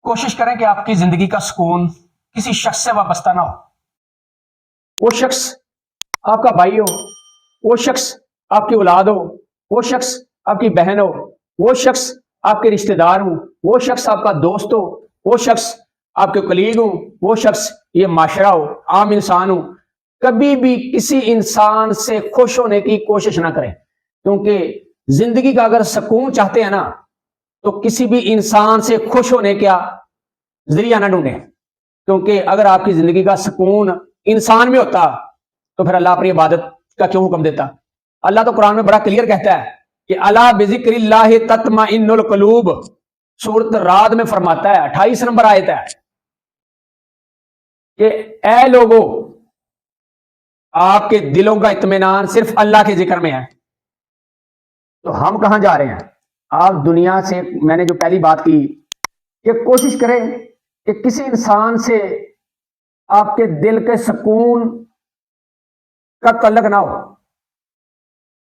کوشش کریں کہ آپ کی زندگی کا سکون کسی شخص سے وابستہ نہ ہو. وہ شخص آپ کا بھائی ہو، وہ شخص آپ کی اولاد ہو، وہ شخص آپ کی بہن ہو، وہ شخص آپ کے رشتہ دار ہوں، وہ شخص آپ کا دوست ہو، وہ شخص آپ کے کلیگ ہوں، وہ شخص یہ معاشرہ ہو، عام انسان ہو. کبھی بھی کسی انسان سے خوش ہونے کی کوشش نہ کریں، کیونکہ زندگی کا اگر سکون چاہتے ہیں نا تو کسی بھی انسان سے خوش ہونے کا ذریعہ نہ ڈھونڈیں. کیونکہ اگر آپ کی زندگی کا سکون انسان میں ہوتا تو پھر اللہ اپنی عبادت کا کیوں حکم دیتا؟ اللہ تو قرآن میں بڑا کلیئر کہتا ہے کہ الا بذکر اللہ تطمئن القلوب. سورۃ رعد میں فرماتا ہے 28 نمبر آیت ہے کہ اے لوگوں، آپ کے دلوں کا اطمینان صرف اللہ کے ذکر میں ہے. تو ہم کہاں جا رہے ہیں؟ آپ دنیا سے، میں نے جو پہلی بات کی کہ کوشش کریں کہ کسی انسان سے آپ کے دل کے سکون کا تعلق نہ ہو.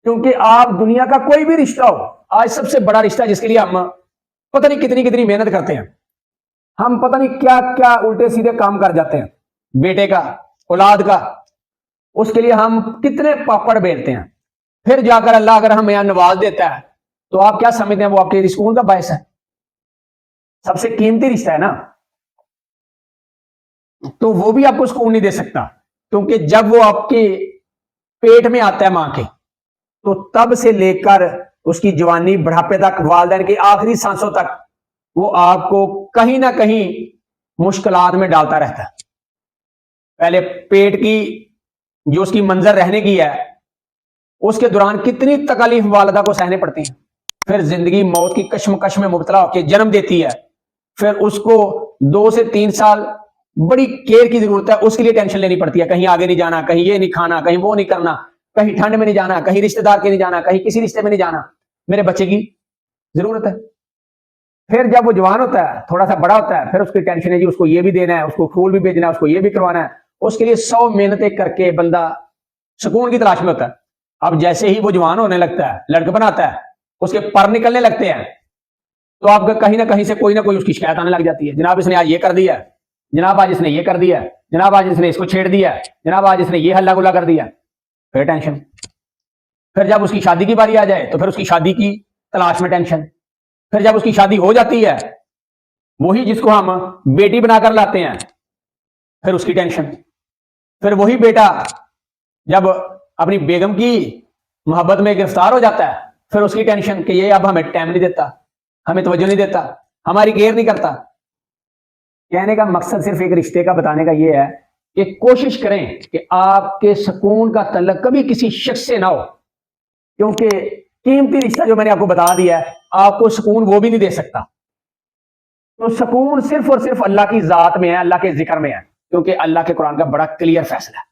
کیونکہ آپ دنیا کا کوئی بھی رشتہ ہو، آج سب سے بڑا رشتہ جس کے لیے ہم پتہ نہیں کتنی محنت کرتے ہیں، ہم پتہ نہیں کیا کیا الٹے سیدھے کام کر جاتے ہیں، بیٹے کا، اولاد کا، اس کے لیے ہم کتنے پاپڑ بیلتے ہیں. پھر جا کر اللہ اگر ہمیں نواز دیتا ہے تو آپ کیا سمجھتے ہیں وہ آپ کے سکون کا باعث ہے؟ سب سے قیمتی رشتہ ہے نا. تو وہ بھی آپ کو سکون نہیں دے سکتا، کیونکہ جب وہ آپ کے پیٹ میں آتا ہے ماں کے، تو تب سے لے کر اس کی جوانی، بڑھاپے تک، والدین کی آخری سانسوں تک وہ آپ کو کہیں نہ کہیں مشکلات میں ڈالتا رہتا ہے. پہلے پیٹ کی جو اس کی منظر رہنے کی ہے، اس کے دوران کتنی تکالیف والدہ کو سہنے پڑتی ہیں. پھر زندگی موت کی کشمکش میں مبتلا ہو کے جنم دیتی ہے، پھر اس کو 2 سے 3 سال بڑی کیئر کی ضرورت ہے، اس کے لیے ٹینشن لینی پڑتی ہے. کہیں آگے نہیں جانا، کہیں یہ نہیں کھانا، کہیں وہ نہیں کرنا، کہیں ٹھنڈ میں نہیں جانا، کہیں رشتہ دار کے نہیں جانا، کہیں کسی رشتے میں نہیں جانا، میرے بچے کی ضرورت ہے. پھر جب وہ جوان ہوتا ہے، تھوڑا سا بڑا ہوتا ہے، پھر اس کی ٹینشن ہے جی اس کو یہ بھی دینا ہے، اس کو پھول بھی بھیجنا ہے، اس کو یہ بھی کروانا ہے. اس کے لیے 100 محنتیں کر کے بندہ سکون کی تلاش میں ہوتا ہے. اب جیسے ہی وہ جوان ہونے لگتا ہے، لڑکپن آتا ہے، اس کے پر نکلنے لگتے ہیں، تو آپ کا کہیں نہ کہیں سے کوئی نہ کوئی اس کی شکایت آنے لگ جاتی ہے. جناب اس نے آج یہ کر دیا، جناب آج اس نے یہ کر دیا، جناب آج اس نے اس کو چھیڑ دیا، جناب آج اس نے یہ ہلہ گلا کر دیا. پھر ٹینشن. پھر جب اس کی شادی کی باری آ جائے تو پھر اس کی شادی کی تلاش میں ٹینشن. پھر جب اس کی شادی ہو جاتی ہے، وہی جس کو ہم بیٹی بنا کر لاتے ہیں، پھر اس کی ٹینشن. پھر وہی بیٹا جب اپنی بیگم کی محبت میں گرفتار ہو جاتا ہے، پھر اس کی ٹینشن کہ یہ اب ہمیں ٹائم نہیں دیتا، ہمیں توجہ نہیں دیتا، ہماری کیئر نہیں کرتا. کہنے کا مقصد صرف ایک رشتے کا بتانے کا یہ ہے کہ کوشش کریں کہ آپ کے سکون کا تعلق کبھی کسی شخص سے نہ ہو. کیونکہ قیمتی رشتہ جو میں نے آپ کو بتا دیا ہے، آپ کو سکون وہ بھی نہیں دے سکتا. تو سکون صرف اور صرف اللہ کی ذات میں ہے، اللہ کے ذکر میں ہے، کیونکہ اللہ کے قرآن کا بڑا کلیئر فیصلہ ہے.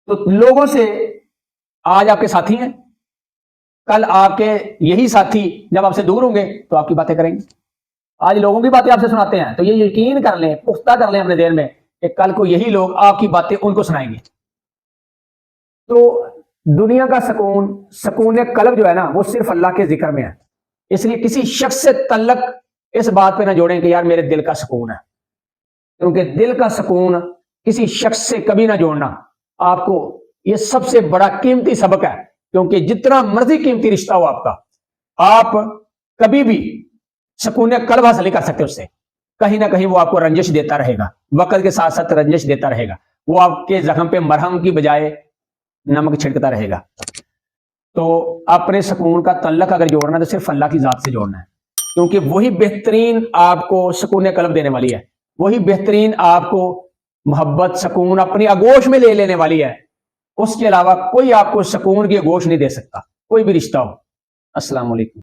تو لوگوں سے آج آپ کے ساتھی ہیں، کل آپ کے یہی ساتھی جب آپ سے دور ہوں گے تو آپ کی باتیں کریں گے. آج لوگوں کی باتیں آپ سے سناتے ہیں تو یہ یقین کر لیں، پختہ کر لیں اپنے ذہن میں کہ کل کو یہی لوگ آپ کی باتیں ان کو سنائیں گے. تو دنیا کا سکون قلب جو ہے نا، وہ صرف اللہ کے ذکر میں ہے. اس لیے کسی شخص سے تعلق اس بات پہ نہ جوڑیں کہ یار میرے دل کا سکون ہے، کیونکہ دل کا سکون کسی شخص سے کبھی نہ جوڑنا آپ کو یہ سب سے بڑا قیمتی سبق ہے. کیونکہ جتنا مرضی قیمتی رشتہ ہو آپ کا، آپ کبھی بھی سکون قلب حاصل نہیں کر سکتے اس سے. کہیں نہ کہیں وہ آپ کو رنجش دیتا رہے گا، وقت کے ساتھ ساتھ رنجش دیتا رہے گا. وہ آپ کے زخم پہ مرہم کی بجائے نمک چھڑکتا رہے گا. تو اپنے سکون کا تعلق اگر جوڑنا تو صرف اللہ کی ذات سے جوڑنا ہے، کیونکہ وہی بہترین آپ کو سکون قلب دینے والی ہے، وہی بہترین آپ کو محبت، سکون اپنی آغوش میں لے لینے والی ہے. اس کے علاوہ کوئی آپ کو سکون کی آغوش نہیں دے سکتا، کوئی بھی رشتہ ہو. السلام علیکم.